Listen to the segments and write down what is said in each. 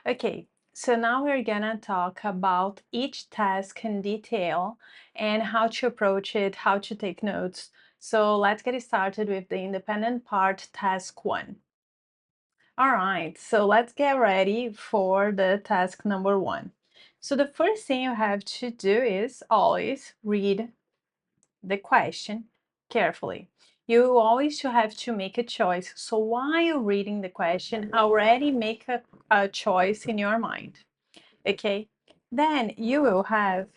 Okay, so now we're gonna talk about each task in detail and how to approach it, how to take notes. So let's get started with the independent part, task 1. All right, so let's get ready for the task number 1. So the first thing you have to do is always read the question carefully. You always have to make a choice. So while you're reading the question, already make a choice in your mind. Okay, then you will have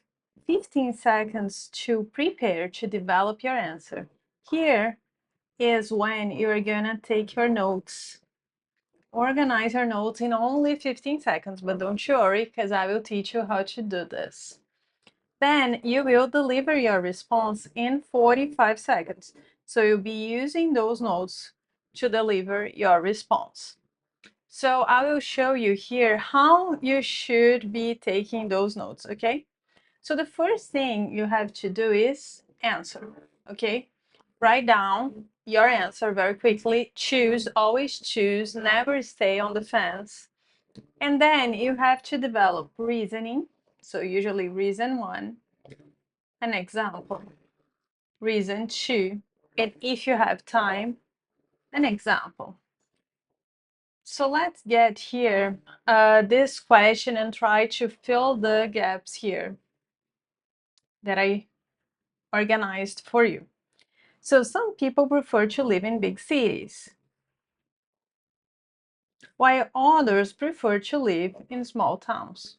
15 seconds to prepare to develop your answer. Here is when you're gonna take your notes. Organize your notes in only 15 seconds, but don't you worry, because I will teach you how to do this. Then you will deliver your response in 45 seconds. So you'll be using those notes to deliver your response. So I will show you here how you should be taking those notes, okay? So the first thing you have to do is answer, okay? Write down your answer very quickly. Choose, always choose, never stay on the fence. And then you have to develop reasoning. So usually reason 1, an example. Reason 2, and if you have time, an example. So let's get here this question and try to fill the gaps here that I organized for you. So some people prefer to live in big cities, while others prefer to live in small towns.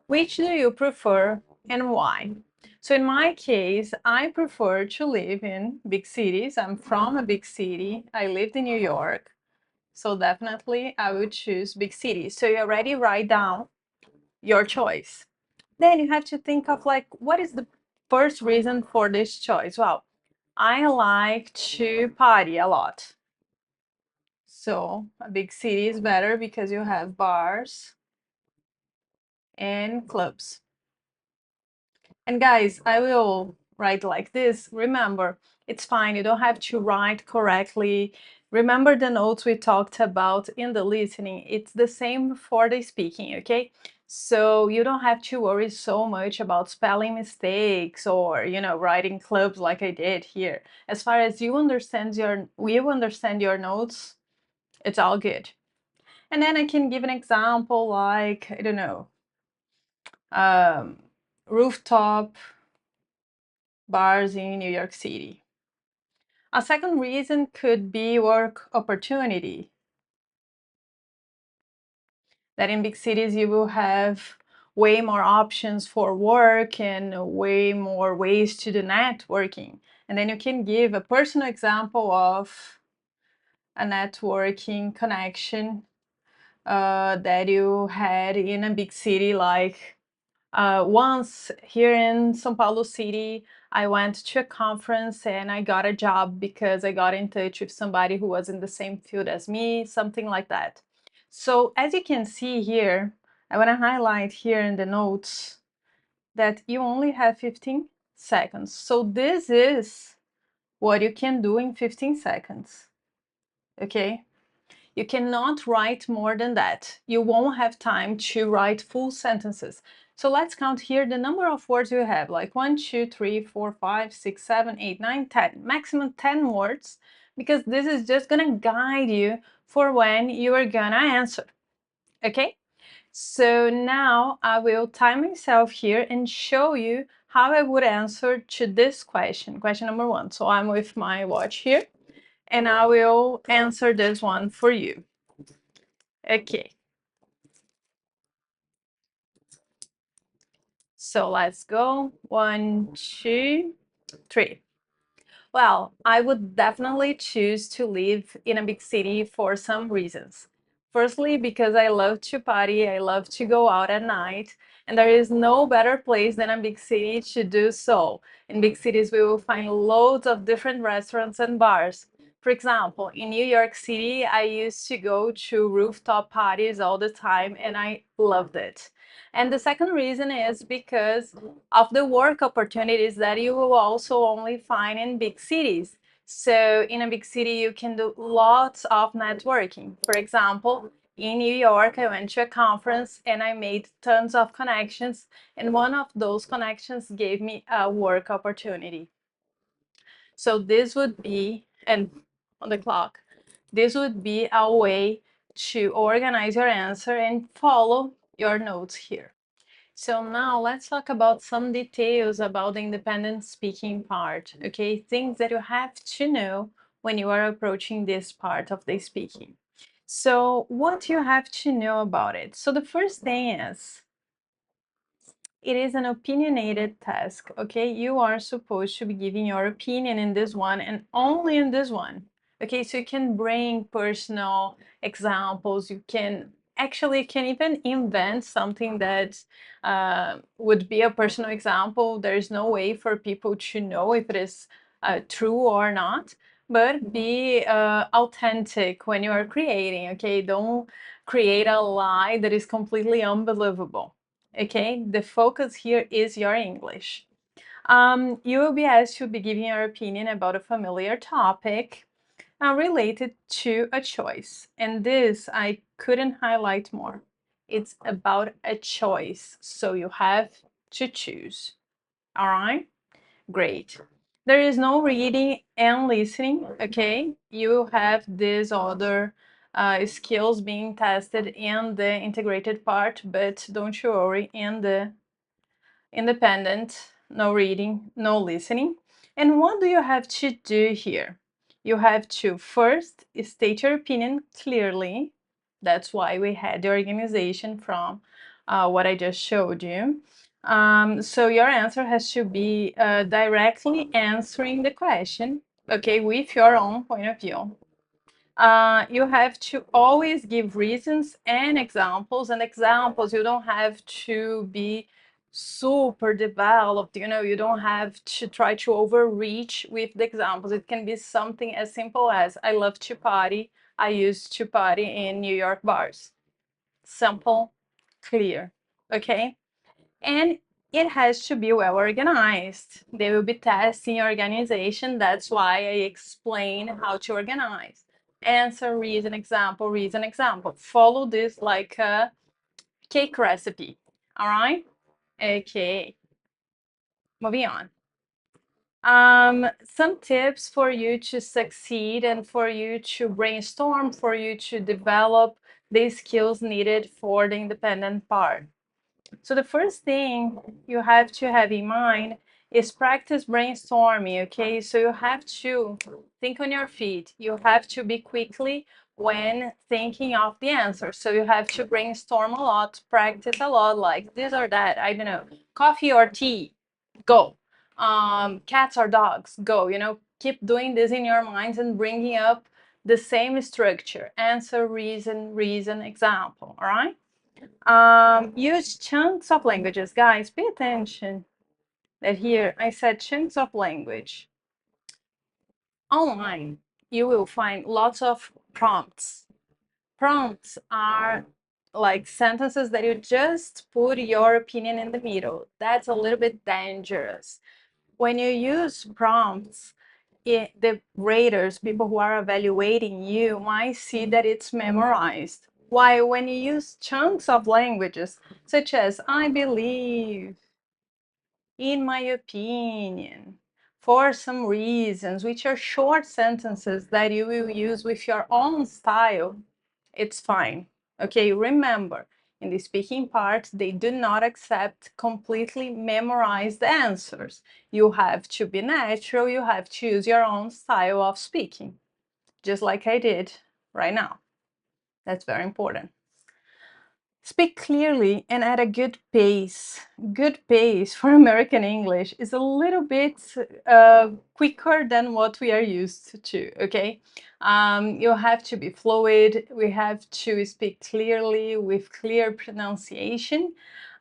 Which do you prefer and why? So in my case, I prefer to live in big cities. I'm from a big city. I lived in New York. So definitely I would choose big cities. So you already write down your choice. Then you have to think of like, what is the first reason for this choice? Well, I like to party a lot. So a big city is better because you have bars and clubs. And guys, I will write like this. Remember, it's fine. You don't have to write correctly. Remember the notes we talked about in the listening. It's the same for the speaking, okay? So you don't have to worry so much about spelling mistakes or, writing clubs like I did here. As far as you understand your notes, it's all good. And then I can give an example like, I don't know, rooftop bars in New York City. A second reason could be work opportunity. That in big cities you will have way more options for work and way more ways to do networking. And then you can give a personal example of a networking connection that you had in a big city like once here in São Paulo City, I went to a conference and I got a job because I got in touch with somebody who was in the same field as me, something like that. So as you can see here, I want to highlight here in the notes that you only have 15 seconds. So this is what you can do in 15 seconds, okay? You cannot write more than that. You won't have time to write full sentences. So let's count here the number of words you have, like 1, 2, 3, 4, 5, 6, 7, 8, 9, 10. Maximum 10 words, because this is just gonna guide you for when you are gonna answer, okay? So now I will time myself here and show you how I would answer to this question number 1. So I'm with my watch here and I will answer this one for you. Okay. So let's go. 1, 2, 3. Well, I would definitely choose to live in a big city for some reasons. Firstly, because I love to party, I love to go out at night, and there is no better place than a big city to do so. In big cities, we will find loads of different restaurants and bars. For example, in New York City, I used to go to rooftop parties all the time, and I loved it. And the second reason is because of the work opportunities that you will also only find in big cities. So in a big city, you can do lots of networking. For example, in New York, I went to a conference and I made tons of connections. And one of those connections gave me a work opportunity. So this would be, and on the clock, this would be a way to organize your answer and follow your notes here. So now let's talk about some details about the independent speaking part, okay? Things that you have to know when you are approaching this part of the speaking. So what you have to know about it? So the first thing is, it is an opinionated task, okay? You are supposed to be giving your opinion in this one and only in this one, okay? So you can bring personal examples. You can actually can even invent something that would be a personal example. There's no way for people to know if it is true or not, but be authentic when you are creating, okay? Don't create a lie that is completely unbelievable. Okay, the focus here is your English. You will be asked to be giving your opinion about a familiar topic related to a choice. And this I couldn't highlight more. It's about a choice, so you have to choose. All right, great. There is no reading and listening, okay? You have these other skills being tested in the integrated part, but don't you worry, in the independent, no reading, no listening. And what do you have to do here? You have to first state your opinion clearly. That's why we had the organization from what I just showed you. So your answer has to be directly answering the question, okay, with your own point of view. You have to always give reasons and examples. And examples, you don't have to be super developed, you don't have to try to overreach with the examples. It can be something as simple as, I love to party. I used to party in New York bars. Simple, clear, okay? And it has to be well organized. They will be testing organization. That's why I explain how to organize. Answer, reason, example, reason, example. Follow this like a cake recipe. All right? Okay. Moving on. Some tips for you to succeed and for you to brainstorm, for you to develop the skills needed for the independent part. So the first thing you have to have in mind is practice brainstorming, okay? So you have to think on your feet. You have to be quickly when thinking of the answer. So you have to brainstorm a lot, practice a lot, like this or that, I don't know, coffee or tea, go. Cats or dogs, go. Keep doing this in your minds and bringing up the same structure. Answer, reason, reason, example, all right? Use chunks of languages. Guys, pay attention that here I said chunks of language. Online, you will find lots of prompts. Prompts are like sentences that you just put your opinion in the middle. That's a little bit dangerous. When you use prompts, the raters, people who are evaluating you, might see that it's memorized. While when you use chunks of languages, such as I believe, in my opinion, for some reasons, which are short sentences that you will use with your own style, it's fine. Okay, remember, in the speaking part, they do not accept completely memorized answers. You have to be natural, you have to use your own style of speaking, just like I did right now. That's very important. Speak clearly and at a good pace. Good pace for American English is a little bit quicker than what we are used to, okay? You have to be fluid. We have to speak clearly with clear pronunciation.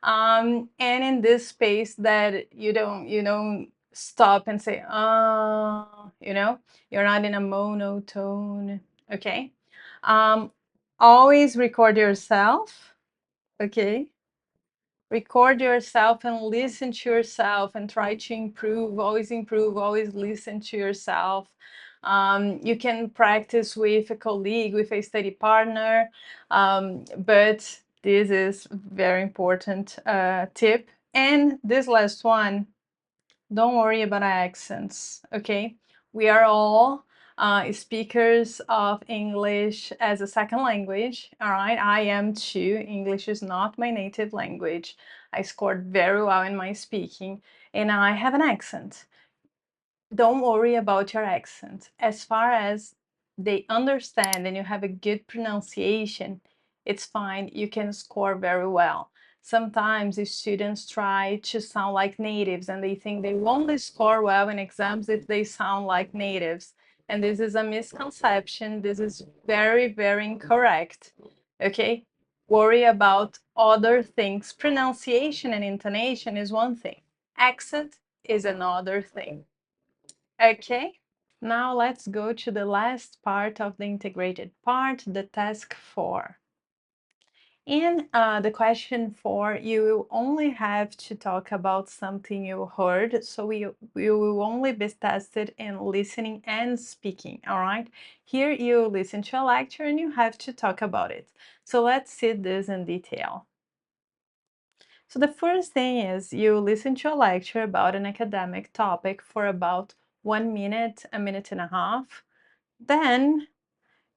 And in this space that you don't stop and say, you're not in a monotone, okay? Always record yourself. Okay. Record yourself and listen to yourself and try to improve, always listen to yourself. You can practice with a colleague, with a study partner, but this is very important tip. And this last one, don't worry about accents, okay? We are all speakers of English as a second language, all right? I am too. English is not my native language. I scored very well in my speaking, and I have an accent. Don't worry about your accent. As far as they understand and you have a good pronunciation, it's fine. You can score very well. Sometimes the students try to sound like natives and they think they only score well in exams if they sound like natives. And this is a misconception. This is very, very incorrect. Okay? Worry about other things. Pronunciation and intonation is one thing. Accent is another thing. Okay, now let's go to the last part of the integrated part, the task 4. In the question 4, you will only have to talk about something you heard, so you will only be tested in listening and speaking, all right? Here you listen to a lecture and you have to talk about it. So let's see this in detail. So the first thing is you listen to a lecture about an academic topic for about 1 minute, a minute and a half. Then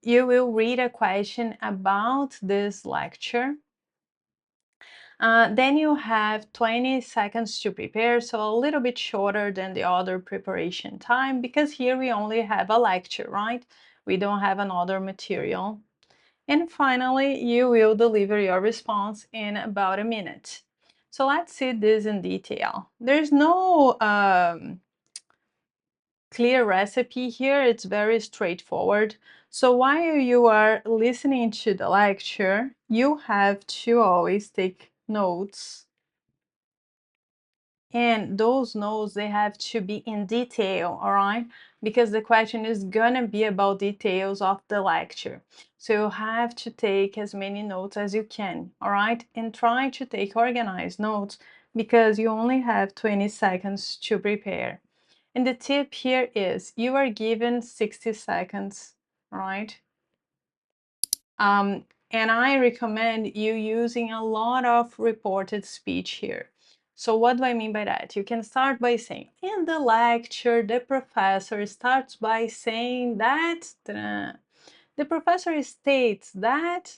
you will read a question about this lecture. Then you have 20 seconds to prepare, so a little bit shorter than the other preparation time, because here we only have a lecture, right? We don't have another material. And finally, you will deliver your response in about a minute. So let's see this in detail. There's no clear recipe here. It's very straightforward. So while you are listening to the lecture, you have to always take notes. And those notes, they have to be in detail, all right? Because the question is gonna be about details of the lecture. So you have to take as many notes as you can, all right? And try to take organized notes because you only have 20 seconds to prepare. And the tip here is you are given 60 seconds, right? And I recommend you using a lot of reported speech here. So what do I mean by that? You can start by saying, in the lecture, the professor starts by saying that, the professor states that,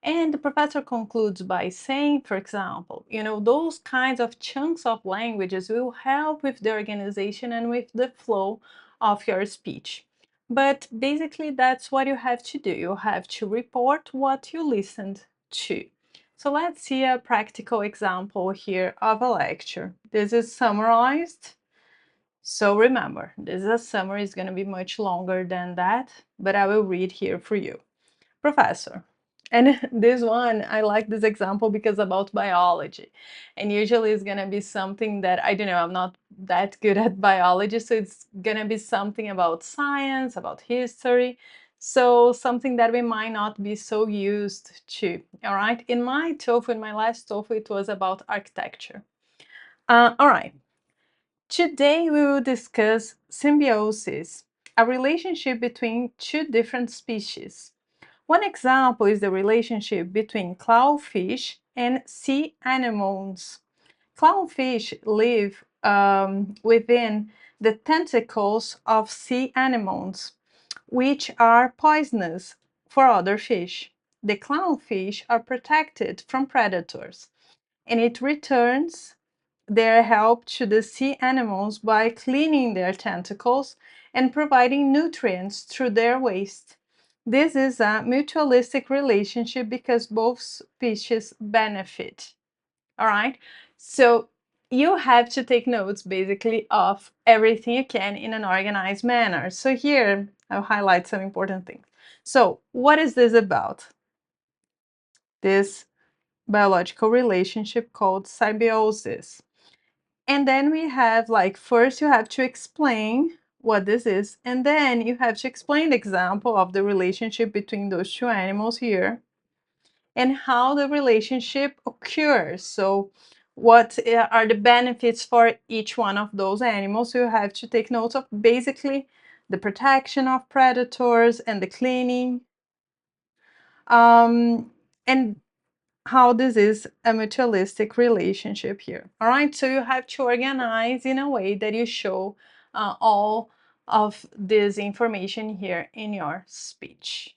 and the professor concludes by saying, for example, those kinds of chunks of languages will help with the organization and with the flow of your speech. But basically, that's what you have to do. You have to report what you listened to. So let's see a practical example here of a lecture. This is summarized. So remember, this is a summary. It's going to be much longer than that, but I will read here for you. Professor. And this one, I like this example because about biology. And usually it's going to be something that, I don't know, I'm not that good at biology. So it's going to be something about science, about history. So something that we might not be so used to. All right. In my TOEFL, in my last TOEFL, it was about architecture. All right. Today we will discuss symbiosis, a relationship between two different species. One example is the relationship between clownfish and sea anemones. Clownfish live within the tentacles of sea anemones, which are poisonous for other fish. The clownfish are protected from predators, and it returns their help to the sea animals by cleaning their tentacles and providing nutrients through their waste. This is a mutualistic relationship because both species benefit. All right, so you have to take notes basically of everything you can in an organized manner. So here I'll highlight some important things. So what is this about? This biological relationship called symbiosis. And then we have first you have to explain what this is, and then you have to explain the example of the relationship between those two animals here and how the relationship occurs. So what are the benefits for each one of those animals? So you have to take notes of basically the protection of predators and the cleaning, and how this is a mutualistic relationship here. All right, so you have to organize in a way that you show all of this information here in your speech.